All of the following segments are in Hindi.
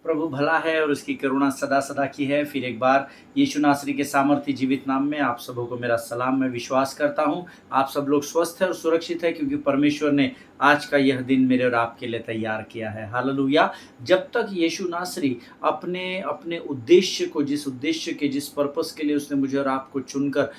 प्रभु भला है और उसकी करुणा सदा सदा की है। फिर एक बार यीशु नासरी के सामर्थ्य जीवित नाम में आप सबों को मेरा सलाम। मैं विश्वास करता हूँ आप सब लोग स्वस्थ हैं और सुरक्षित हैं, क्योंकि परमेश्वर ने आज का यह दिन मेरे और आपके लिए तैयार किया है। हालेलुया। जब तक यीशु नासरी अपने अपने उद्देश्य को, जिस उद्देश्य के, जिस पर्पस के लिए उसने मुझे और आपको चुनकर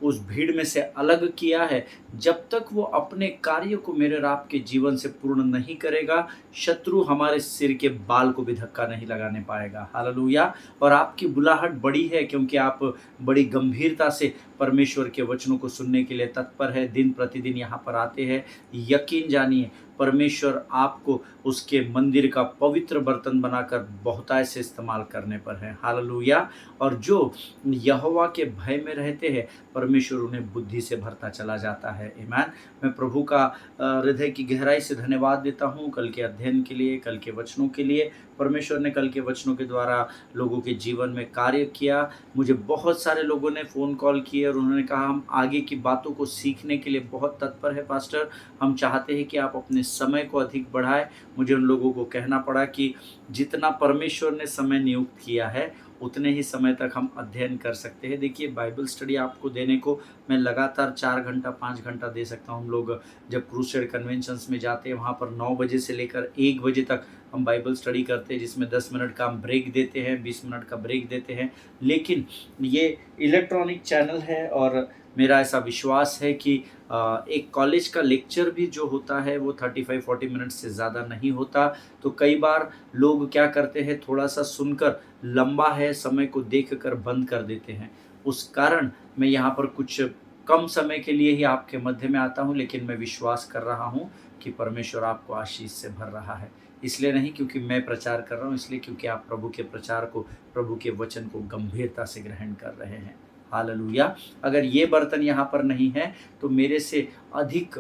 उस भीड़ में से अलग किया है, जब तक वो अपने कार्य को मेरे और आपके जीवन से पूर्ण नहीं करेगा, शत्रु हमारे सिर के बाल को भी धक्का नहीं लगाने पाएगा। हालेलुया। और आपकी बुलाहट बड़ी है, क्योंकि आप बड़ी गंभीरता से परमेश्वर के वचनों को सुनने के लिए तत्पर है, दिन प्रतिदिन यहाँ पर आते हैं। यकीन जानिए परमेश्वर आपको उसके मंदिर का पवित्र बर्तन बनाकर बहुतायत से इस्तेमाल करने पर है। हालेलुया। और जो यहोवा के भय में रहते हैं, परमेश्वर उन्हें बुद्धि से भरता चला जाता है। आमीन। मैं प्रभु का हृदय की गहराई से धन्यवाद देता हूँ कल के अध्ययन के लिए, कल के वचनों के लिए। परमेश्वर ने कल के वचनों के द्वारा लोगों के जीवन में कार्य किया। मुझे बहुत सारे लोगों ने फ़ोन कॉल किए और उन्होंने कहा हम आगे की बातों को सीखने के लिए बहुत तत्पर है पास्टर, हम चाहते हैं कि आप अपने समय को अधिक बढ़ाएं। मुझे उन लोगों को कहना पड़ा कि जितना परमेश्वर ने समय नियुक्त किया है उतने ही समय तक हम अध्ययन कर सकते हैं। देखिए, बाइबल स्टडी आपको देने को मैं लगातार 4 घंटा 5 घंटा दे सकता हूँ। हम लोग जब क्रूसेड कन्वेंशंस में जाते हैं, वहाँ पर 9 बजे से लेकर 1 बजे तक हम बाइबल स्टडी करते हैं, जिसमें 10 मिनट का हम ब्रेक देते हैं, 20 मिनट का ब्रेक देते हैं। लेकिन ये इलेक्ट्रॉनिक चैनल है और मेरा ऐसा विश्वास है कि एक कॉलेज का लेक्चर भी जो होता है वो 35-40 मिनट से ज़्यादा नहीं होता। तो कई बार लोग क्या करते हैं, थोड़ा सा सुनकर लंबा है समय को देखकर बंद कर देते हैं। उस कारण मैं यहाँ पर कुछ कम समय के लिए ही आपके मध्य में आता हूँ, लेकिन मैं विश्वास कर रहा हूँ कि परमेश्वर आपको आशीष से भर रहा है। इसलिए नहीं क्योंकि मैं प्रचार कर रहा हूँ, इसलिए क्योंकि आप प्रभु के प्रचार को, प्रभु के वचन को गंभीरता से ग्रहण कर रहे हैं। हालेलुया। अगर ये बर्तन यहाँ पर नहीं है तो मेरे से अधिक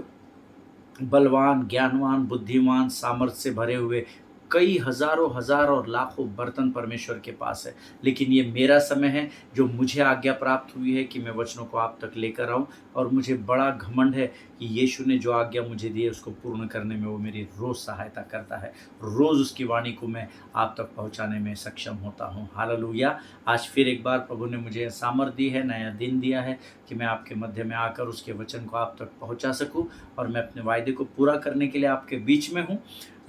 बलवान, ज्ञानवान, बुद्धिमान, सामर्थ्य से भरे हुए कई हज़ारों हजार और लाखों बर्तन परमेश्वर के पास है। लेकिन ये मेरा समय है जो मुझे आज्ञा प्राप्त हुई है कि मैं वचनों को आप तक लेकर आऊँ, और मुझे बड़ा घमंड है कि यीशु ने जो आज्ञा मुझे दी है उसको पूर्ण करने में वो मेरी रोज़ सहायता करता है। रोज़ उसकी वाणी को मैं आप तक पहुँचाने में सक्षम होता हूँ। हालेलुया। आज फिर एक बार प्रभु ने मुझे सामर्थ दी है, नया दिन दिया है कि मैं आपके मध्य में आकर उसके वचन को आप तक पहुँचा सकूँ, और मैं अपने वायदे को पूरा करने के लिए आपके बीच में हूँ।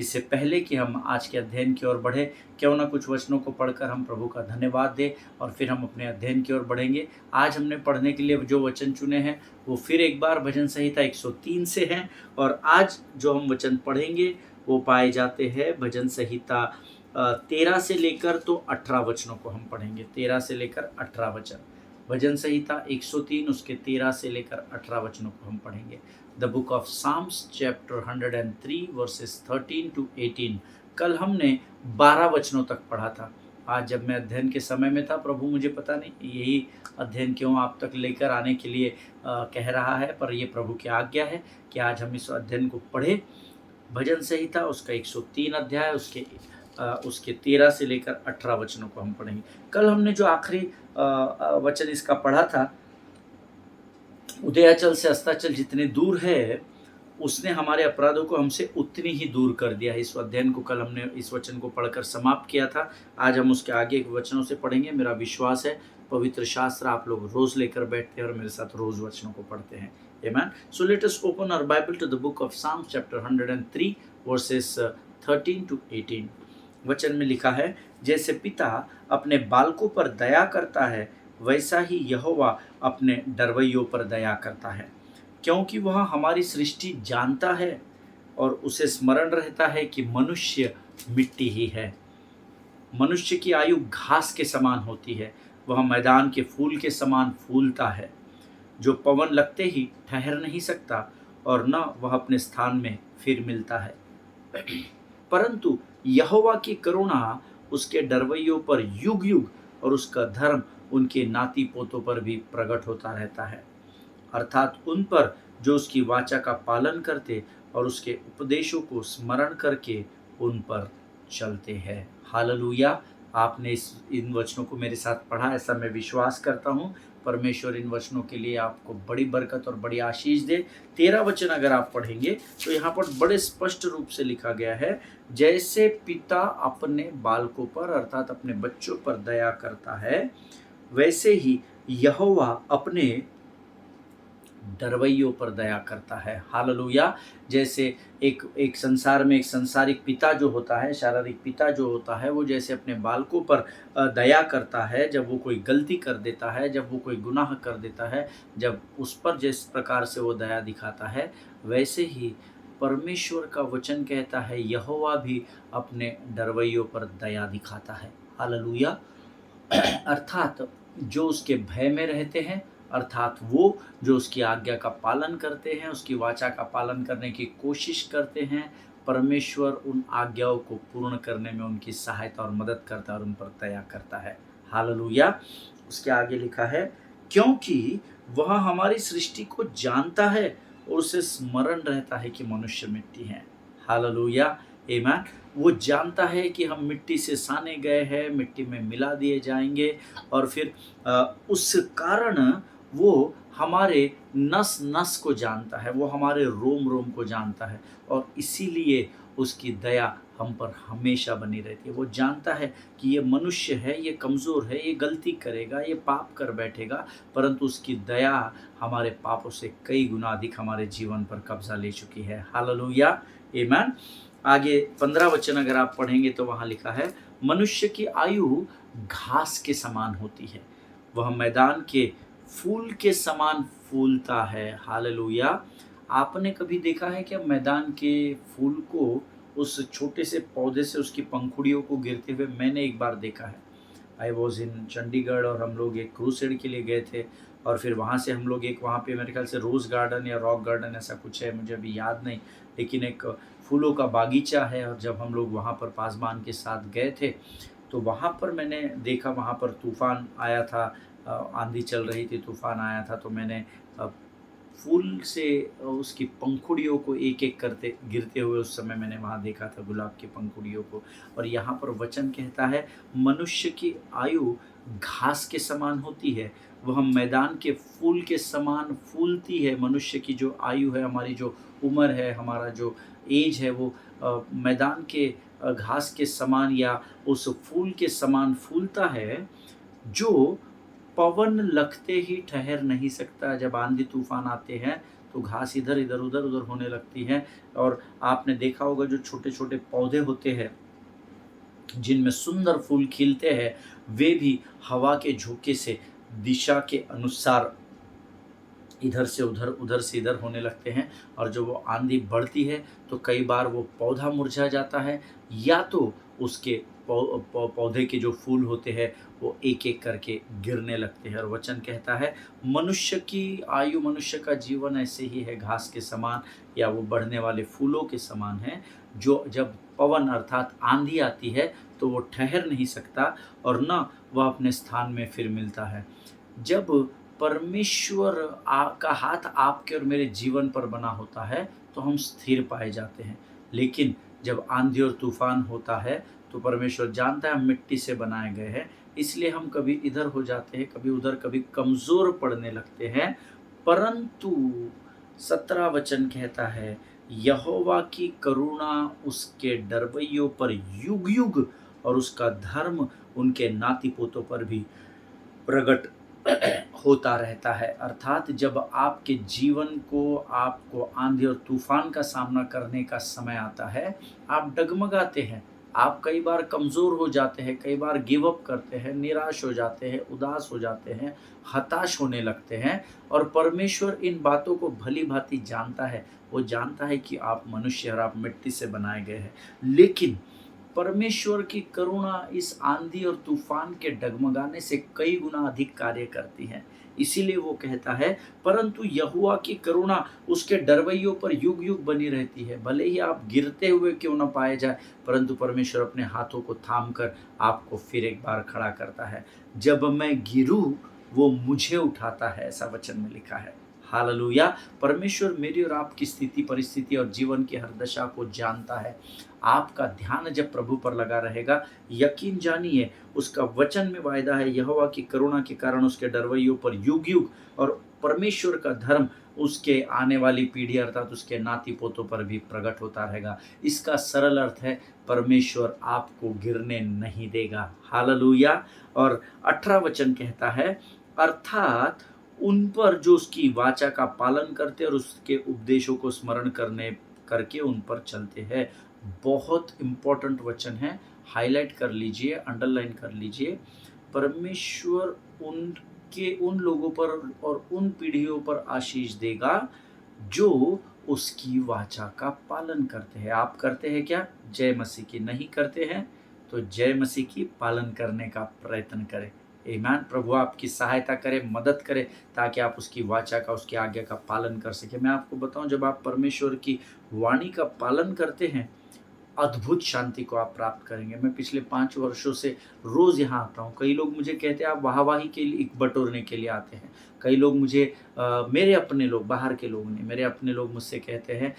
इससे पहले कि हम आज के अध्ययन की ओर बढ़े, क्यों ना कुछ वचनों को पढ़कर हम प्रभु का धन्यवाद दें और फिर हम अपने अध्ययन की ओर बढ़ेंगे। आज हमने पढ़ने के लिए जो वचन चुने हैं वो फिर एक बार भजन संहिता 103 से हैं, और आज जो हम वचन पढ़ेंगे वो पाए जाते हैं भजन संहिता 13 से लेकर तो 18 वचनों को हम पढ़ेंगे। 13 से लेकर 18 वचन, भजन संहिता 103 उसके 13 से लेकर 18 वचनों को हम पढ़ेंगे। The book of Psalms chapter 103 verses 13 to 18। कल हमने 12 वचनों तक पढ़ा था। आज जब मैं अध्ययन के समय में था, प्रभु मुझे पता नहीं यही अध्ययन क्यों आप तक लेकर आने के लिए कह रहा है, पर ये प्रभु की आज्ञा है कि आज हम इस अध्ययन को पढ़े। भजन संहिता उसका 103 अध्याय, उसके 13 से लेकर 18 वचनों को हम पढ़ेंगे। कल हमने जो आखिरी वचन इसका पढ़ा था, उदयाचल से अस्ताचल जितने दूर है उसने हमारे अपराधों को हमसे उतनी ही दूर कर दिया है। इस अध्ययन को कल हमने इस वचन को पढ़कर समाप्त किया था। आज हम उसके आगे के वचनों से पढ़ेंगे। मेरा विश्वास है पवित्र शास्त्र आप लोग रोज लेकर बैठते हैं और मेरे साथ रोज वचनों को पढ़ते हैं। Amen. So let us open our Bible to the book of Psalms chapter 103 verses 13 to 18। वचन में लिखा है, जैसे पिता अपने बालकों पर दया करता है वैसा ही यहोवा अपने डरवैयों पर दया करता है, क्योंकि वह हमारी सृष्टि जानता है और उसे स्मरण रहता है कि मनुष्य मिट्टी ही है। मनुष्य की आयु घास के समान होती है, वह मैदान के फूल के समान फूलता है, जो पवन लगते ही ठहर नहीं सकता और न वह अपने स्थान में फिर मिलता है। परंतु यहोवा की करुणा उसके डरवैयों पर युग युग और उसका धर्म उनके नाती पोतों पर भी प्रकट होता रहता है, अर्थात उन पर जो उसकी वाचा का पालन करते और उसके उपदेशों को स्मरण करके उन पर चलते हैं। हालेलुया। आपने इन वचनों को मेरे साथ पढ़ा, ऐसा मैं विश्वास करता हूँ। परमेश्वर इन वचनों के लिए आपको बड़ी बरकत और बड़ी आशीष दे। 13 वचन अगर आप पढ़ेंगे तो यहाँ पर बड़े स्पष्ट रूप से लिखा गया है, जैसे पिता अपने बालकों पर अर्थात अपने बच्चों पर दया करता है, वैसे ही यहोवा अपने डरवैयों पर दया करता है। हालेलुया। जैसे एक संसार में एक संसारिक पिता जो होता है, शारीरिक पिता जो होता है, वो जैसे अपने बालकों पर दया करता है जब वो कोई गलती कर देता है, जब वो कोई गुनाह कर देता है, जब उस पर जिस प्रकार से वो दया दिखाता है, वैसे ही परमेश्वर का वचन कहता है यहोवा भी अपने डरवैयों पर दया दिखाता है। हालेलुया। अर्थात जो उसके भय में रहते हैं, अर्थात वो जो उसकी आज्ञा का पालन करते हैं, उसकी वाचा का पालन करने की कोशिश करते हैं, परमेश्वर उन आज्ञाओं को पूर्ण करने में उनकी सहायता और मदद करता है और उन पर दया करता है। हालेलुया। उसके आगे लिखा है, क्योंकि वह हमारी सृष्टि को जानता है और उसे स्मरण रहता है कि मनुष्य मिट्टी है। हालेलुया। आमीन। वो जानता है कि हम मिट्टी से साने गए हैं, मिट्टी में मिला दिए जाएंगे, और फिर उस कारण वो हमारे नस नस को जानता है, वो हमारे रोम रोम को जानता है, और इसीलिए उसकी दया हम पर हमेशा बनी रहती है। वो जानता है कि ये मनुष्य है, ये कमज़ोर है, ये गलती करेगा, ये पाप कर बैठेगा, परंतु उसकी दया हमारे पापों से कई गुना अधिक हमारे जीवन पर कब्जा ले चुकी है। हालेलुया। आमीन। आगे 15 वचन अगर आप पढ़ेंगे तो वहाँ लिखा है, मनुष्य की आयु घास के समान होती है, वह मैदान के फूल के समान फूलता है। हालेलुया। आपने कभी देखा है क्या मैदान के फूल को, उस छोटे से पौधे से उसकी पंखुड़ियों को गिरते हुए? मैंने एक बार देखा है। आई वॉज इन चंडीगढ़ और हम लोग एक क्रूसेड के लिए गए थे, और फिर वहाँ से हम लोग एक, वहाँ पे मेरे ख्याल से रोज़ गार्डन या रॉक गार्डन ऐसा कुछ है, मुझे अभी याद नहीं, लेकिन एक फूलों का बागीचा है। और जब हम लोग वहाँ पर पासबान के साथ गए थे तो वहाँ पर मैंने देखा, वहाँ पर तूफ़ान आया था, आंधी चल रही थी, तूफ़ान आया था, तो मैंने फूल से उसकी पंखुड़ियों को एक एक करते गिरते हुए उस समय मैंने वहाँ देखा था, गुलाब की पंखुड़ियों को। और यहाँ पर वचन कहता है, मनुष्य की आयु घास के समान होती है, वह मैदान के फूल के समान फूलती है। मनुष्य की जो आयु है, हमारी जो उम्र है, हमारा जो एज है, वो मैदान के घास के समान या उस फूल के समान फूलता है, जो पवन लगते ही ठहर नहीं सकता। जब आंधी तूफान आते हैं तो घास इधर इधर उधर उधर होने लगती है। और आपने देखा होगा जो छोटे छोटे पौधे होते हैं जिनमें सुंदर फूल खिलते हैं, वे भी हवा के झोंके से दिशा के अनुसार इधर से उधर, उधर से इधर होने लगते हैं। और जब वो आंधी बढ़ती है तो कई बार वो पौधा मुरझा जाता है, या तो उसके पौधे के जो फूल होते हैं वो एक एक करके गिरने लगते हैं। और वचन कहता है, मनुष्य की आयु, मनुष्य का जीवन ऐसे ही है, घास के समान या वो बढ़ने वाले फूलों के समान है, जो जब पवन अर्थात आंधी आती है तो वो ठहर नहीं सकता और न वह अपने स्थान में फिर मिलता है। जब परमेश्वर का हाथ आपके और मेरे जीवन पर बना होता है तो हम स्थिर पाए जाते हैं। लेकिन जब आंधी और तूफान होता है तो परमेश्वर जानता है हम मिट्टी से बनाए गए हैं, इसलिए हम कभी इधर हो जाते हैं, कभी उधर, कभी कमज़ोर पड़ने लगते हैं। परंतु 17 वचन कहता है, यहोवा की करुणा उसके डरवैयों पर युग युग और उसका धर्म उनके नाती पोतों पर भी प्रकट होता रहता है। अर्थात जब आपके जीवन को, आपको आंधी और तूफान का सामना करने का समय आता है, आप डगमगाते हैं, आप कई बार कमज़ोर हो जाते हैं, कई बार गिव अप करते हैं, निराश हो जाते हैं, उदास हो जाते हैं, हताश होने लगते हैं। और परमेश्वर इन बातों को भली भांति जानता है। वो जानता है कि आप मनुष्य और आप मिट्टी से बनाए गए हैं, लेकिन परमेश्वर की करुणा इस आंधी और तूफान के डगमगाने से कई गुना अधिक कार्य करती है। इसीलिए वो कहता है, परंतु यहोवा की करुणा उसके डरवैयों पर युग युग बनी रहती है। भले ही आप गिरते हुए क्यों न पाए जाए, परंतु परमेश्वर अपने हाथों को थाम कर आपको फिर एक बार खड़ा करता है। जब मैं गिरूं वो मुझे उठाता है, ऐसा वचन में लिखा है। हालेलुया। परमेश्वर मेरी और आपकी स्थिति, परिस्थिति और जीवन की हर दशा को जानता है। आपका ध्यान जब प्रभु पर लगा रहेगा, यकीन जानिए उसका वचन में वायदा है, यहोवा की करुणा के कारण उसके डरवैयों पर युग-युग और परमेश्वर का धर्म उसके आने वाली पीढ़ी अर्थात उसके नाती-पोतों पर भी प्रकट होता रहेगा। इसका सरल अर्थ है, परमेश्वर आपको गिरने नहीं देगा। हालेलुया। और 18 वचन कहता है, अर्थात उन पर जो उसकी वाचा का पालन करते और उसके उपदेशों को स्मरण करके उन पर चलते हैं। बहुत इम्पोर्टेंट वचन है, हाइलाइट कर लीजिए, अंडरलाइन कर लीजिए। परमेश्वर उन लोगों पर और उन पीढ़ियों पर आशीष देगा जो उसकी वाचा का पालन करते हैं। आप करते हैं क्या? जय मसीह की। नहीं करते हैं तो जय मसीह की पालन करने का प्रयत्न करें। आमीन। प्रभु आपकी सहायता करे, मदद करे, ताकि आप उसकी वाचा का, उसकी आज्ञा का पालन कर सकें। मैं आपको बताऊं, जब आप परमेश्वर की वाणी का पालन करते हैं, अद्भुत शांति को आप प्राप्त करेंगे। मैं पिछले 5 वर्षों से रोज़ यहाँ आता हूँ। कई लोग मुझे कहते हैं आप वाहवाही के लिए, बटोरने के लिए आते हैं। कई लोग मुझे मेरे अपने लोग, बाहर के लोग नहीं, मेरे अपने लोग मुझसे कहते हैं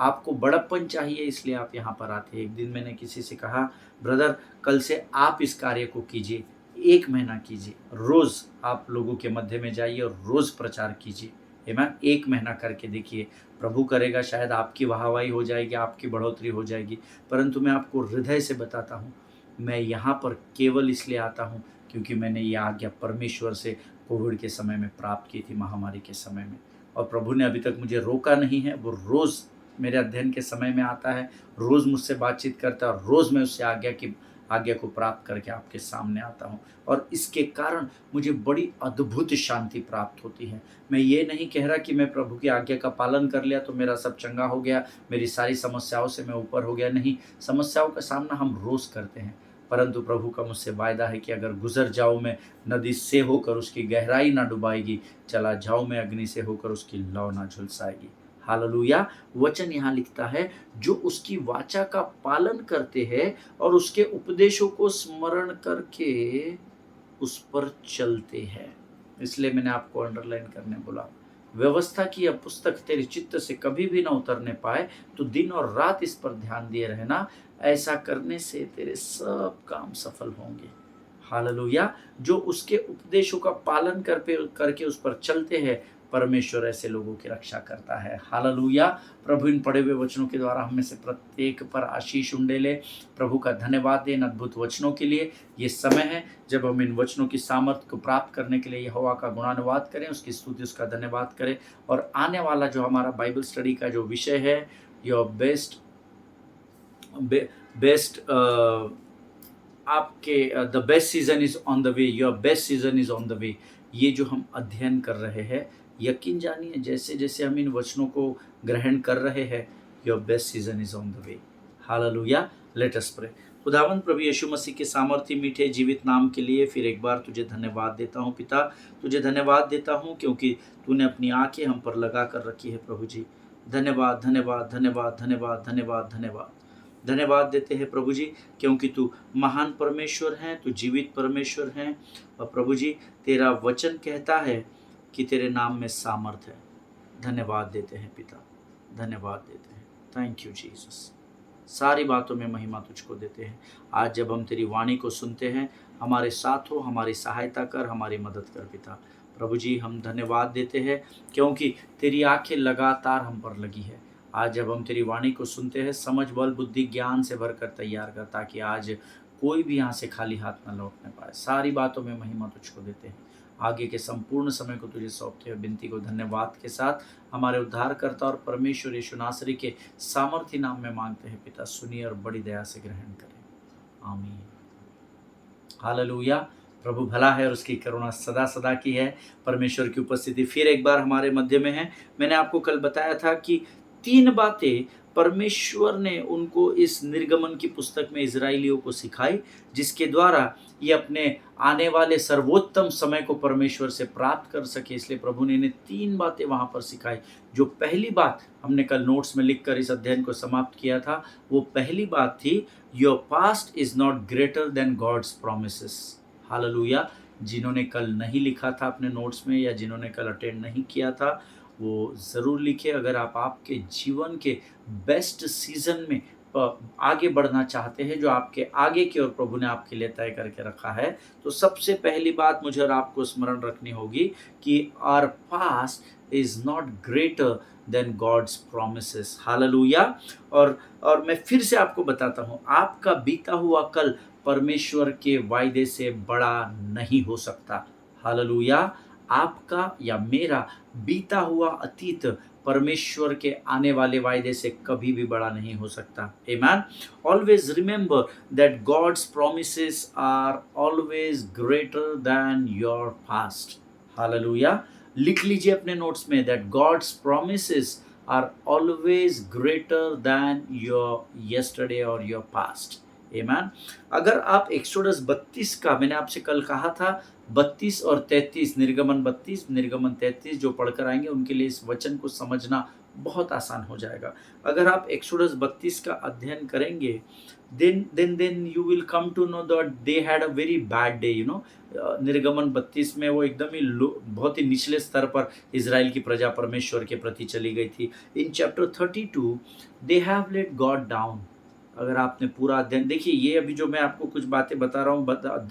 आपको बड़प्पन चाहिए इसलिए आप यहाँ पर आते हैं। एक दिन मैंने किसी से कहा, ब्रदर कल से आप इस कार्य को कीजिए, 1 महीना कीजिए, रोज़ आप लोगों के मध्य में जाइए और रोज़ प्रचार कीजिए। आमीन। 1 महीना करके देखिए, प्रभु करेगा शायद आपकी वाहवाही हो जाएगी, आपकी बढ़ोतरी हो जाएगी। परंतु मैं आपको हृदय से बताता हूँ, मैं यहाँ पर केवल इसलिए आता हूँ क्योंकि मैंने ये आज्ञा परमेश्वर से कोविड के समय में प्राप्त की थी, महामारी के समय में, और प्रभु ने अभी तक मुझे रोका नहीं है। वो रोज़ मेरे अध्ययन के समय में आता है, रोज़ मुझसे बातचीत करता है और रोज़ मैं उससे आज्ञा को प्राप्त करके आपके सामने आता हूँ, और इसके कारण मुझे बड़ी अद्भुत शांति प्राप्त होती है। मैं ये नहीं कह रहा कि मैं प्रभु की आज्ञा का पालन कर लिया तो मेरा सब चंगा हो गया, मेरी सारी समस्याओं से मैं ऊपर हो गया। नहीं, समस्याओं का सामना हम रोज़ करते हैं, परंतु प्रभु का मुझसे वायदा है कि अगर गुजर जाऊँ मैं नदी से होकर उसकी गहराई ना डुबाएगी, चला जाऊँ मैं अग्नि से होकर उसकी लौ ना झुलसाएगी। हालेलुया। वचन यहाँ लिखता है, जो उसकी वाचा का पालन करते हैं और उसके उपदेशों को स्मरण करके उस पर चलते हैं। इसलिए मैंने आपको अंडरलाइन करने बोला। व्यवस्था की यह पुस्तक तेरे चित्त से कभी भी ना उतरने पाए तो दिन और रात इस पर ध्यान दिए रहना, ऐसा करने से तेरे सब काम सफल होंगे। हालेलुया। जो उसके उपदेशों का पालन करके उस पर चलते हैं, परमेश्वर ऐसे लोगों की रक्षा करता है। हालेलुया। प्रभु इन पढ़े हुए वचनों के द्वारा हम में से प्रत्येक पर आशीष उंडेले। प्रभु का धन्यवाद दें इन अद्भुत वचनों के लिए। ये समय है जब हम इन वचनों की सामर्थ्य को प्राप्त करने के लिए यहोवा का गुणानुवाद करें, उसकी स्तुति, उसका धन्यवाद करें। और आने वाला जो हमारा बाइबल स्टडी का जो विषय है, योर बेस्ट आपके the best season is on the way, your best season is on the वे, ये जो हम अध्ययन कर रहे हैं, यकीन जानिए जैसे जैसे हम इन वचनों को ग्रहण कर रहे हैं, your best season is on the way. Hallelujah. Let us pray. खुदावंद प्रभु यीशु मसीह के सामर्थ्य मीठे जीवित नाम के लिए फिर एक बार तुझे धन्यवाद देता हूँ पिता। तुझे धन्यवाद देता हूँ क्योंकि तूने अपनी आंखें हम पर लगा कर रखी है प्रभु जी। धन्यवाद धन्यवाद धन्यवाद धन्यवाद धन्यवाद धन्यवाद धन्यवाद देते हैं प्रभु जी, क्योंकि तू महान परमेश्वर है, तू जीवित परमेश्वर है। और प्रभु जी तेरा वचन कहता है कि तेरे नाम में सामर्थ है। धन्यवाद देते हैं पिता, धन्यवाद देते हैं। Thank you Jesus. सारी बातों में महिमा तुझको देते हैं। आज जब हम तेरी वाणी को सुनते हैं, हमारे साथ हो, हमारी सहायता कर, हमारी मदद कर पिता। प्रभु जी हम धन्यवाद देते हैं क्योंकि तेरी आंखें लगातार हम पर लगी है। आज जब हम तेरी वाणी को सुनते हैं, समझ, बल, बुद्धि, ज्ञान से भरकर तैयार कर, ताकि आज कोई भी यहाँ से खाली हाथ न लौटने पाए। सारी बातों में महिमा तुझको देते हैं। आगे के संपूर्ण समय को तुझे सौंपते हुए विनती को धन्यवाद के साथ हमारे उद्धारकर्ता और परमेश्वर यीशु नासरी के सामर्थी नाम में मांगते हैं पिता। सुनिए और बड़ी दया से ग्रहण करें। आमीन। हालेलुया। प्रभु भला है और उसकी करुणा सदा सदा की है। परमेश्वर की उपस्थिति फिर एक बार हमारे मध्य में है। मैंने आपको कल बताया था कि 3 बातें परमेश्वर ने उनको इस निर्गमन की पुस्तक में इजराइलियों को सिखाई, जिसके द्वारा ये अपने आने वाले सर्वोत्तम समय को परमेश्वर से प्राप्त कर सके। इसलिए प्रभु ने इन्हें 3 बातें वहाँ पर सिखाई। जो पहली बात हमने कल नोट्स में लिखकर इस अध्ययन को समाप्त किया था, वो पहली बात थी, your past is not greater than God's promises. Hallelujah. जिन्होंने कल नहीं लिखा था अपने नोट्स में, या जिन्होंने कल अटेंड नहीं किया था, वो ज़रूर लिखिए। अगर आप आपके जीवन के बेस्ट सीज़न में आगे बढ़ना चाहते हैं, जो आपके आगे की ओर प्रभु ने आपके लिए तय करके रखा है, तो सबसे पहली बात मुझे और आपको स्मरण रखनी होगी कि our past is not greater than God's promises. Hallelujah. और मैं फिर से आपको बताता हूँ, आपका बीता हुआ कल परमेश्वर के वायदे से बड़ा नहीं हो सकता। हालेलुया। आपका या मेरा बीता हुआ अतीत परमेश्वर के आने वाले वायदे से कभी भी बड़ा नहीं हो सकता। Amen. Always remember that God's promises are always greater than your past. Hallelujah. लिख लीजिए अपने नोट्स में, that God's promises are always greater than your yesterday और योर पास्ट। आमेन। अगर आप एक्सोडस 32 का, मैंने आपसे कल कहा था 32 और 33, निर्गमन 32 निर्गमन 33 जो पढ़कर आएंगे उनके लिए इस वचन को समझना बहुत आसान हो जाएगा। अगर आप एक्सोडस 32 का अध्ययन करेंगे, then you will come to know that they had a very bad day, you know। निर्गमन 32 में वो एकदम ही बहुत ही निचले स्तर पर इज़राइल की प्रजा परमेश्वर के प्रति चली गई थी। In chapter 32 they have let God down. अगर आपने पूरा अध्ययन देखिए, ये अभी जो मैं आपको कुछ बातें बता रहा हूँ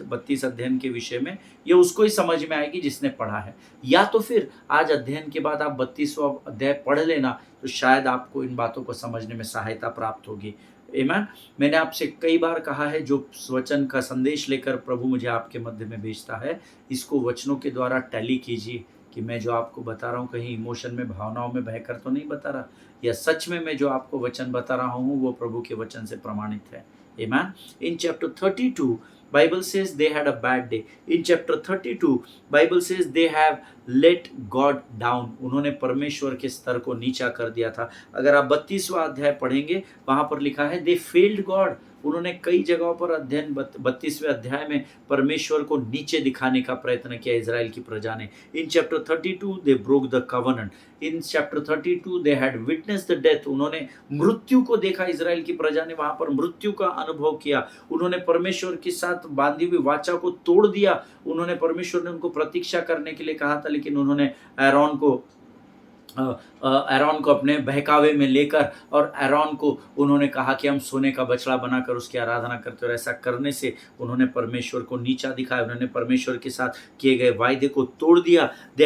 32 अध्ययन के विषय में, ये उसको ही समझ में आएगी जिसने पढ़ा है। या तो फिर आज अध्ययन के बाद आप 32वां अध्याय पढ़ लेना, तो शायद आपको इन बातों को समझने में सहायता प्राप्त होगी। आमीन। मैंने आपसे कई बार कहा है, जो वचन का संदेश लेकर प्रभु मुझे आपके मध्य में भेजता है, इसको वचनों के द्वारा टैली कीजिए कि मैं जो आपको बता रहा हूँ कहीं इमोशन में, भावनाओं में बहकर तो नहीं बता रहा, या सच में मैं जो आपको वचन बता रहा हूँ वो प्रभु के वचन से प्रमाणित है। आमीन। In chapter 32 Bible says they had a bad day. In chapter 32 Bible says they have let God down. उन्होंने परमेश्वर के स्तर को नीचा कर दिया था। अगर आप 32वां अध्याय पढ़ेंगे, वहां पर लिखा है they failed God. उन्होंने कई जगहों पर अध्ययन 32वें अध्याय में परमेश्वर को नीचे दिखाने का प्रयत्न किया इजराइल की प्रजा ने। In chapter 32 they broke the covenant. In chapter 32 they had witness the death. उन्होंने मृत्यु को देखा, इजराइल की प्रजा ने वहां पर मृत्यु का अनुभव किया। उन्होंने परमेश्वर के साथ बांधी हुई वाचा को तोड़ दिया। उन्होंने, परमेश्वर ने उनको प्रतीक्षा करने के लिए कहा था, लेकिन उन्होंने एरोन को अपने बहकावे में लेकर, और एरोन को उन्होंने कहा कि हम सोने का बछड़ा बनाकर उसकी आराधना करते, और ऐसा करने से उन्होंने परमेश्वर को नीचा दिखाया। उन्होंने परमेश्वर के साथ किए गए वायदे को तोड़ दिया। They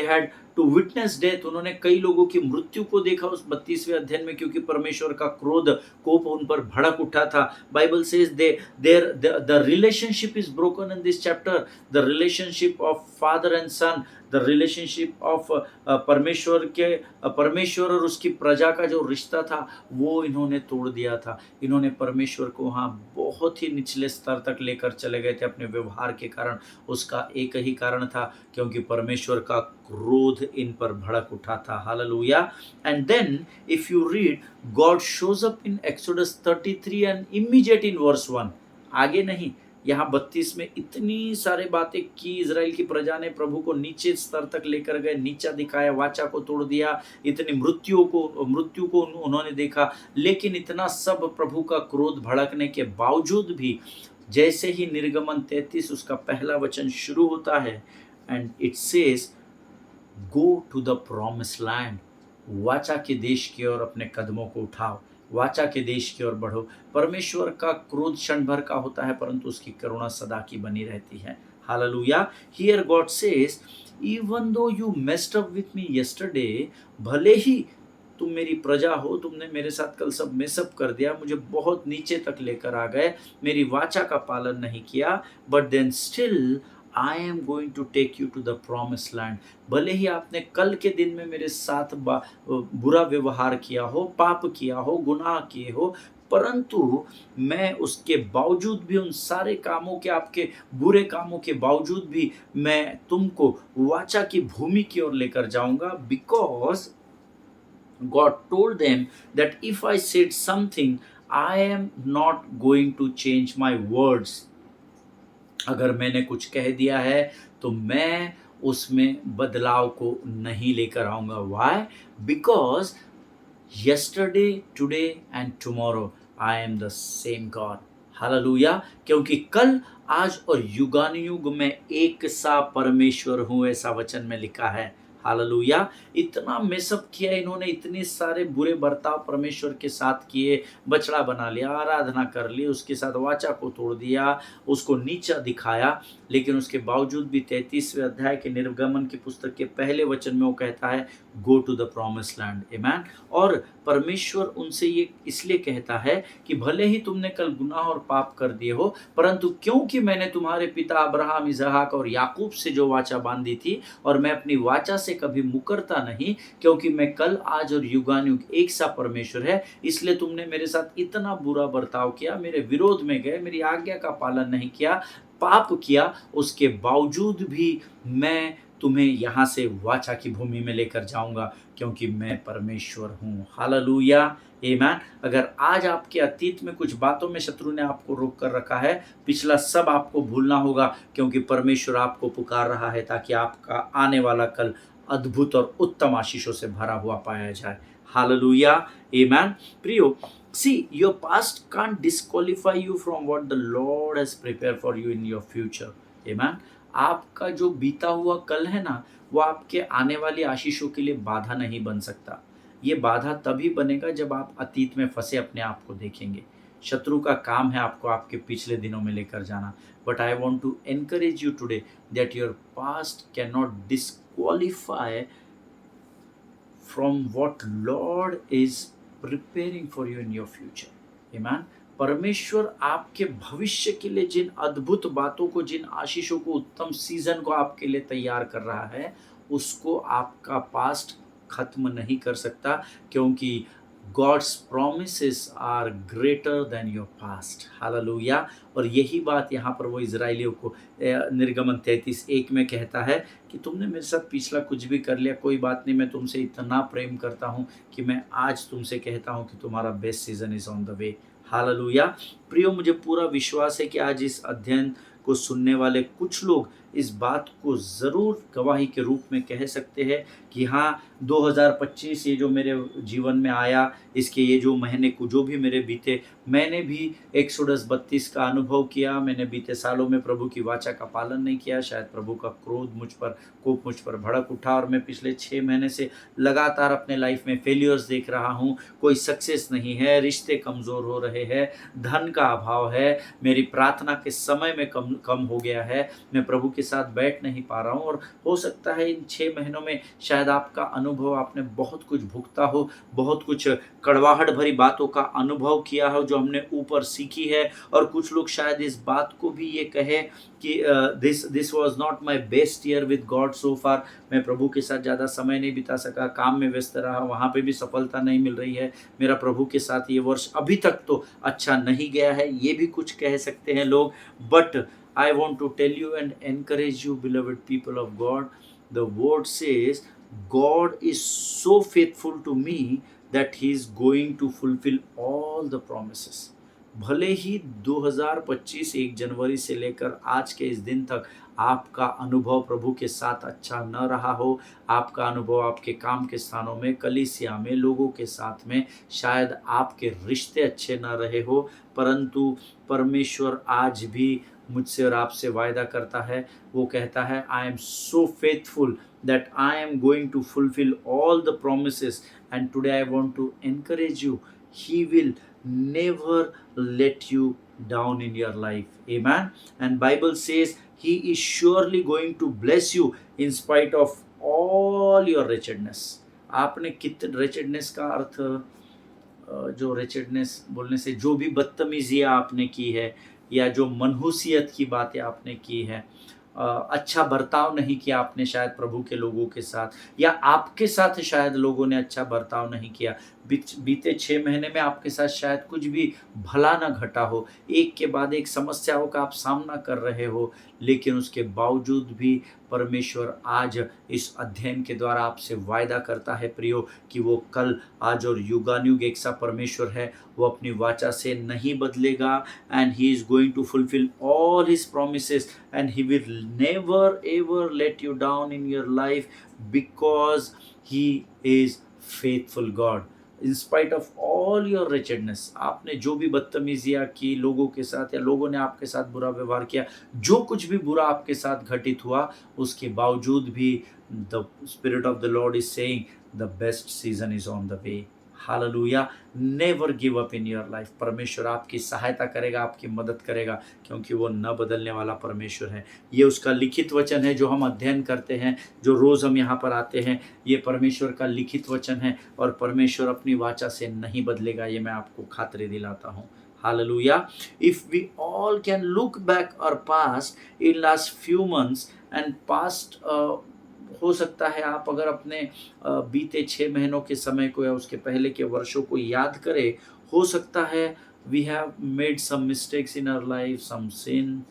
had to witness death. उन्होंने कई लोगों की मृत्यु को देखा उस 32वें अध्ययन में, क्योंकि परमेश्वर का क्रोध, कोप उन पर भड़क उठा था। Bible says the relationship is broken in this chapter. The relationship of father and son, the relationship of परमेश्वर और उसकी प्रजा का जो रिश्ता था, वो इन्होंने तोड़ दिया था। इन्होंने परमेश्वर को वहाँ बहुत ही निचले स्तर तक लेकर चले गए थे अपने व्यवहार के कारण। उसका एक ही कारण था, क्योंकि परमेश्वर का क्रोध इन पर भड़क उठा था। Hallelujah. And then if you read, God shows up in Exodus 33 and immediate in verse 1। आगे नहीं, यहाँ 32 में इतनी सारी बातें की, इजराइल की प्रजा ने प्रभु को नीचे स्तर तक लेकर गए, नीचा दिखाया, वाचा को तोड़ दिया, इतनी मृत्यु को उन्होंने देखा। लेकिन इतना सब प्रभु का क्रोध भड़कने के बावजूद भी, जैसे ही निर्गमन 33 उसका पहला वचन शुरू होता है, and it says go to the promised land. वाचा के देश की ओर अपने कदमों को उठाओ, वाचा के देश की ओर बढ़ो। परमेश्वर का क्रोध क्षण भर का होता है, परंतु उसकी करुणा सदा की बनी रहती है। Hallelujah. Here God says, even though you messed up with me yesterday, भले ही तुम मेरी प्रजा हो, तुमने मेरे साथ कल सब मेसअप कर दिया, मुझे बहुत नीचे तक लेकर आ गए, मेरी वाचा का पालन नहीं किया, but then still I am going to take you to the promised land. भले ही आपने कल के दिन में मेरे साथ बुरा व्यवहार किया हो, पाप किया हो, गुनाह किए हो, परंतु मैं उसके बावजूद भी, उन सारे कामों के, आपके बुरे कामों के बावजूद भी, मैं तुमको वाचा की भूमि की ओर लेकर जाऊंगा। Because God told them that if I said something, I am not going to change my words. अगर मैंने कुछ कह दिया है तो मैं उसमें बदलाव को नहीं लेकर आऊंगा। Why? Because yesterday, today and tomorrow I am the same God. Hallelujah. क्योंकि कल, आज और युगानुयुग में एक सा परमेश्वर हूँ, ऐसा वचन में लिखा है। हालेलुया। इतना मेसअप किया इन्होंने, इतने सारे बुरे बर्ताव परमेश्वर के साथ किए, बछड़ा बना लिया, आराधना कर ली, उसके साथ वाचा को तोड़ दिया, उसको नीचा दिखाया, लेकिन उसके बावजूद भी 33वें अध्याय के निर्गमन की पुस्तक के पहले वचन में वो कहता है go to the promise land, amen. और परमेश्वर उनसे ये इसलिए कहता है कि भले ही तुमने कल गुनाह और पाप कर दिए हो, परंतु क्योंकि मैंने तुम्हारे पिता अब्राहम, इसहाक और याकूब से जो वाचा बांधी थी, और मैं अपनी वाचा से कभी मुकरता नहीं, क्योंकि मैं कल, आज और युगानुयुग एक सा परमेश्वर है, इसलिए तुमने मेरे साथ इतना बुरा बर्ताव किया, मेरे विरोध में गए, मेरी आज्ञा का पालन नहीं किया, पाप किया, उसके बावजूद भी मैं तुम्हें यहाँ से वाचा की भूमि में लेकर जाऊंगा, क्योंकि मैं परमेश्वर हूँ। हालेलुया, आमेन। अगर आज आपके अतीत में कुछ बातों में शत्रु ने आपको रोक कर रखा है, पिछला सब आपको भूलना होगा, क्योंकि परमेश्वर आपको पुकार रहा है ताकि आपका आने वाला कल अद्भुत और उत्तम आशीषों से भरा हुआ पाया जाए। हालेलुया, आमेन। प्रियो, see, your past can't disqualify you from what the Lord has prepared for you in your future. Amen. आपका जो बीता हुआ कल है ना, वो आपके आने वाली आशीषों के लिए बाधा नहीं बन सकता। ये बाधा तभी बनेगा जब आप अतीत में फंसे अपने आप को देखेंगे। शत्रु का काम है आपको आपके पिछले दिनों में लेकर जाना। But I want to encourage you today that your past can not disqualify from what Lord is preparing for you in your future. Amen. परमेश्वर आपके भविष्य के लिए जिन अद्भुत बातों को, जिन आशीषों को, उत्तम सीजन को आपके लिए तैयार कर रहा है, उसको आपका पास्ट खत्म नहीं कर सकता, क्योंकि God's promises are greater than your past. Hallelujah. और यही बात यहाँ पर वो इजराइलियों को निर्गमन 33:1 में कहता है कि तुमने मेरे साथ पिछला कुछ भी कर लिया, कोई बात नहीं, मैं तुमसे इतना प्रेम करता हूँ कि मैं आज तुमसे कहता हूँ कि तुम्हारा best season is on the way. Hallelujah. प्रियो, मुझे पूरा विश्वास है कि आज इस अध्ययन को सुनने वाले कुछ लोग इस बात को ज़रूर गवाही के रूप में कह सकते हैं कि हाँ, 2025 ये जो मेरे जीवन में आया, इसके ये जो महीने को जो भी मेरे बीते, मैंने भी एक्सोडस 32 का अनुभव किया। मैंने बीते सालों में प्रभु की वाचा का पालन नहीं किया, शायद प्रभु का कोप मुझ पर भड़क उठा, और मैं पिछले 6 महीने से लगातार अपने लाइफ में फेलियर्स देख रहा हूँ। कोई सक्सेस नहीं है, रिश्ते कमज़ोर हो रहे हैं, धन का अभाव है, मेरी प्रार्थना के समय में कम हो गया है, मैं प्रभु के साथ बैठ नहीं पा रहा हूँ। और हो सकता है इन 6 महीनों में शायद आपका अनुभव, आपने बहुत कुछ भुगता हो, बहुत कुछ कड़वाहट भरी बातों का अनुभव किया हो जो हमने ऊपर सीखी है। और कुछ लोग शायद इस बात को भी ये कहे कि this was not my best year with God so far. मैं प्रभु के साथ ज़्यादा समय नहीं बिता सका, काम में व्यस्त रहा, वहाँ पे भी सफलता नहीं मिल रही है, मेरा प्रभु के साथ ये वर्ष अभी तक तो अच्छा नहीं गया है, ये भी कुछ कह सकते हैं लोग। But I want to tell you and encourage you, beloved people of God. The word says, God is so faithful to me that He is going to fulfill all the promises. भले ही 2025 1 जनवरी से लेकर आज के इस दिन तक आपका अनुभव प्रभु के साथ अच्छा न रहा हो, आपका अनुभव आपके काम के स्थानों में, कलीसिया में, लोगों के साथ में, शायद आपके रिश्ते अच्छे न रहे हो, परंतु परमेश्वर आज भी मुझसे और आपसे वायदा करता है। वो कहता है, I am so faithful that I am going to fulfil all the promises, and today I want to encourage you, he will never let you down in your life. Amen. And Bible says He is surely going to bless you in spite of all your wretchedness. आपने कितने wretchedness का अर्थ, जो wretchedness बोलने से जो भी बदतमीजियाँ आपने की है, या जो मनहूसियत की बातें आपने की है, अच्छा बर्ताव नहीं किया आपने शायद प्रभु के लोगों के साथ, या आपके साथ शायद लोगों ने अच्छा बर्ताव नहीं किया, बीते 6 महीने में आपके साथ शायद कुछ भी भला ना घटा हो, एक के बाद एक समस्याओं का आप सामना कर रहे हो, लेकिन उसके बावजूद भी परमेश्वर आज इस अध्ययन के द्वारा आपसे वायदा करता है प्रियो कि वो कल, आज और युगानुयुग एक सा परमेश्वर है, वो अपनी वाचा से नहीं बदलेगा, and he is going to fulfil all his promises, and he will never ever let you down in your life, because he is faithful God. In spite of all your wretchedness, आपने जो भी बदतमीजियाँ की लोगों के साथ या लोगों ने आपके साथ बुरा व्यवहार किया, जो कुछ भी बुरा आपके साथ घटित हुआ, उसके बावजूद भी the spirit of the Lord is saying the best season is on the way. Hallelujah. Never give up in your life. परमेश्वर आपकी सहायता करेगा, आपकी मदद करेगा, क्योंकि वो न बदलने वाला परमेश्वर है। ये उसका लिखित वचन है जो हम अध्ययन करते हैं, जो रोज़ हम यहाँ पर आते हैं। ये परमेश्वर का लिखित वचन है और परमेश्वर अपनी वाचा से नहीं बदलेगा, ये मैं आपको खातरी दिलाता हूँ। Hallelujah. If we all can look back our past in last few months and past हो सकता है आप अगर अपने बीते 6 महीनों के समय को या उसके पहले के वर्षों को याद करें, हो सकता है we have made some mistakes in our life, some sin,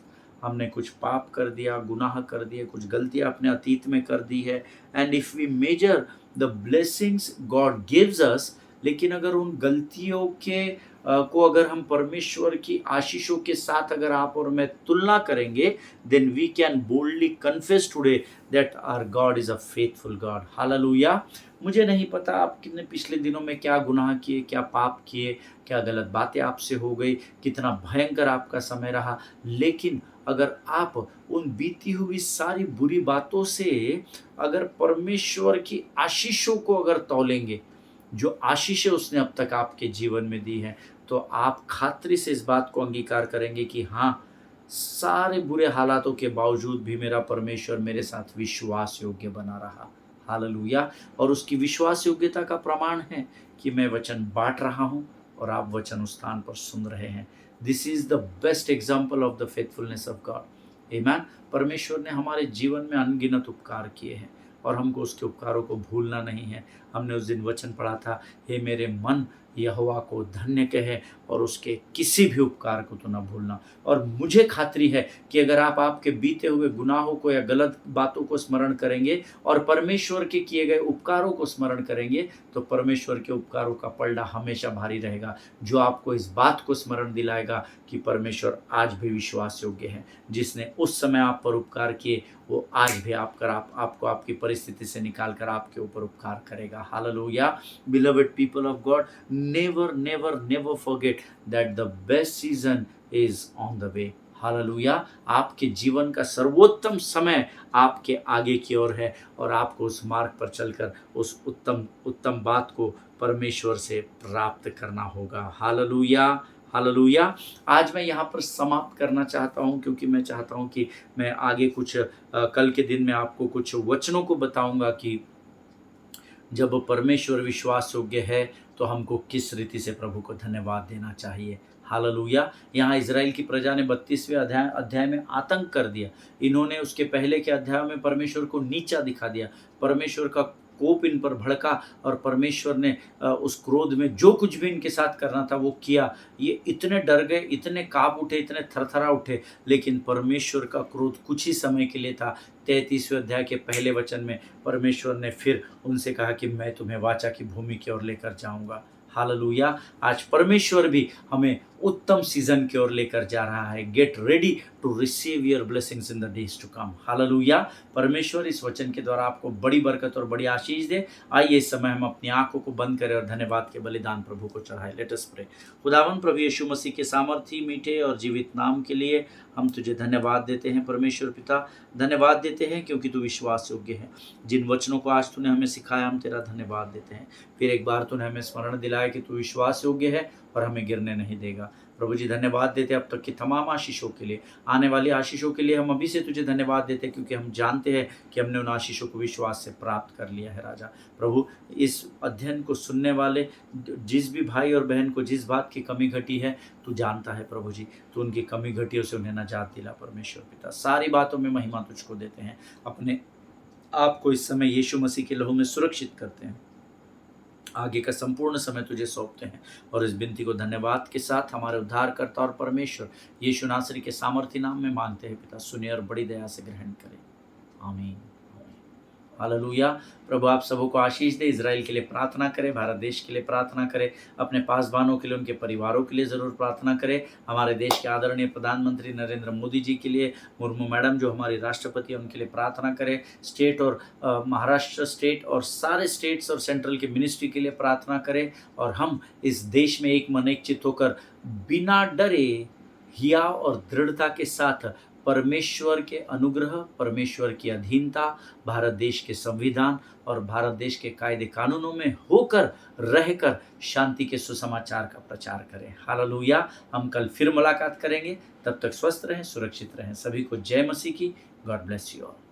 हमने कुछ पाप कर दिया, गुनाह कर दिए, कुछ गलतियां अपने अतीत में कर दी है। And if we measure the blessings God gives us, लेकिन अगर उन गलतियों के को अगर हम परमेश्वर की आशीषों के साथ अगर आप और मैं तुलना करेंगे, then we can boldly confess today that our God is a faithful God. Hallelujah. मुझे नहीं पता आप कितने पिछले दिनों में क्या गुनाह किए, क्या पाप किए, क्या गलत बातें आपसे हो गई, कितना भयंकर आपका समय रहा, लेकिन अगर आप उन बीती हुई सारी बुरी बातों से अगर परमेश्वर की आशीषों को अगर तौलेंगे, जो आशीषें उसने अब तक आपके जीवन में दी हैं, तो आप खातिर से इस बात को अंगीकार करेंगे कि हाँ, सारे बुरे हालातों के बावजूद भी मेरा परमेश्वर मेरे साथ विश्वास योग्य बना रहा। हालेलुया। और उसकी विश्वास योग्यता का प्रमाण है कि मैं वचन बांट रहा हूँ और आप वचन उस स्थान पर सुन रहे हैं। This is the best example of the faithfulness of God. Amen. परमेश्वर ने हमारे जीवन में अनगिनत उपकार किए हैं और हमको उसके उपकारों को भूलना नहीं है। हमने उस दिन वचन पढ़ा था, हे मेरे मन यहोवा को धन्य कहे और उसके किसी भी उपकार को तो न भूलना। और मुझे खातरी है कि अगर आप आपके बीते हुए गुनाहों को या गलत बातों को स्मरण करेंगे और परमेश्वर के किए गए उपकारों को स्मरण करेंगे, तो परमेश्वर के उपकारों का पलड़ा हमेशा भारी रहेगा, जो आपको इस बात को स्मरण दिलाएगा कि परमेश्वर आज भी विश्वास योग्य है। जिसने उस समय आप पर उपकार किए, वो आज भी आपको आपकी परिस्थिति से निकाल कर आपके ऊपर उपकार करेगा। Hallelujah. Beloved people of God, never never never forget that the best season is on the way. Hallelujah. आपके जीवन का सर्वोत्तम समय आपके आगे की ओर है और आपको उस मार्ग पर चलकर उस उत्तम बात को परमेश्वर से प्राप्त करना होगा। हालेलुया। हालेलुया। आज मैं यहाँ पर समाप्त करना चाहता हूँ, क्योंकि मैं चाहता हूँ कि मैं आगे कुछ कल के दिन में आपको कुछ वचनों को बताऊंगा कि जब परमेश्वर विश्वास योग्य है तो हमको किस रीति से प्रभु को धन्यवाद देना चाहिए। हालेलुया। यहाँ इजराइल की प्रजा ने 32वें अध्याय में आतंक कर दिया। इन्होंने उसके पहले के अध्याय में परमेश्वर को नीचा दिखा दिया। परमेश्वर का कोप इन पर भड़का और परमेश्वर ने उस क्रोध में जो कुछ भी इनके साथ करना था वो किया। ये इतने डर गए, इतने काँप उठे, इतने थरथरा उठे, लेकिन परमेश्वर का क्रोध कुछ ही समय के लिए था। 33वें अध्याय के पहले वचन में परमेश्वर ने फिर उनसे कहा कि मैं तुम्हें वाचा की भूमि की ओर लेकर जाऊंगा। हालेलुया। आज परमेश्वर भी हमें उत्तम सीजन की ओर लेकर जा रहा है। Get ready to receive your blessings in the days to come. Hallelujah. परमेश्वर इस वचन के द्वारा आपको बड़ी बरकत और बड़ी आशीष दे। आइए इस समय हम अपनी आंखों को बंद करें और धन्यवाद के बलिदान प्रभु को चढ़ाएं। Late us pray. खुदावन प्रभु यीशु मसीह के सामर्थी मीठे और जीवित नाम के लिए हम तुझे धन्यवाद देते हैं। परमेश्वर पिता, धन्यवाद देते हैं क्योंकि तू विश्वास योग्य है। जिन वचनों को आज तूने हमें सिखाया, हम तेरा धन्यवाद देते हैं। फिर एक बार तूने हमें स्मरण दिलाया कि तू विश्वास योग्य है और हमें गिरने नहीं देगा। प्रभु जी धन्यवाद देते अब तक की तमाम आशीषों के लिए, आने वाली आशीषों के लिए हम अभी से तुझे धन्यवाद देते हैं, क्योंकि हम जानते हैं कि हमने उन आशीषों को विश्वास से प्राप्त कर लिया है। राजा प्रभु, इस अध्ययन को सुनने वाले जिस भी भाई और बहन को जिस बात की कमी घटी है, तू जानता है प्रभु जी। तू उनकी कमी घटियों से उन्हें नजात दिला। परमेश्वर पिता, सारी बातों में महिमा तुझको देते हैं। अपने आप को इस समय यीशु मसीह के लहू में सुरक्षित करते हैं। आगे का संपूर्ण समय तुझे सौंपते हैं और इस विनती को धन्यवाद के साथ हमारे उद्धारकर्ता और परमेश्वर यीशु नासरी के सामर्थी नाम में मांगते हैं पिता। सुनिए और बड़ी दया से ग्रहण करें। आमीन। हालेलुया। प्रभु आप सबों को आशीष दे। इज़राइल के लिए प्रार्थना करें, भारत देश के लिए प्रार्थना करें, अपने पासवानों के लिए, उनके परिवारों के लिए ज़रूर प्रार्थना करें। हमारे देश के आदरणीय प्रधानमंत्री नरेंद्र मोदी जी के लिए, मुर्मू मैडम जो हमारी राष्ट्रपति हैं उनके लिए प्रार्थना करें। स्टेट और महाराष्ट्र स्टेट और सारे स्टेट्स और सेंट्रल के मिनिस्ट्री के लिए प्रार्थना करें। और हम इस देश में एक मन एक चित्त होकर बिना डरे, हिया और दृढ़ता के साथ परमेश्वर के अनुग्रह, परमेश्वर की अधीनता, भारत देश के संविधान और भारत देश के कायदे कानूनों में होकर रहकर शांति के सुसमाचार का प्रचार करें। हालेलुया। हम कल फिर मुलाकात करेंगे, तब तक स्वस्थ रहें, सुरक्षित रहें। सभी को जय मसीह की। God bless you all.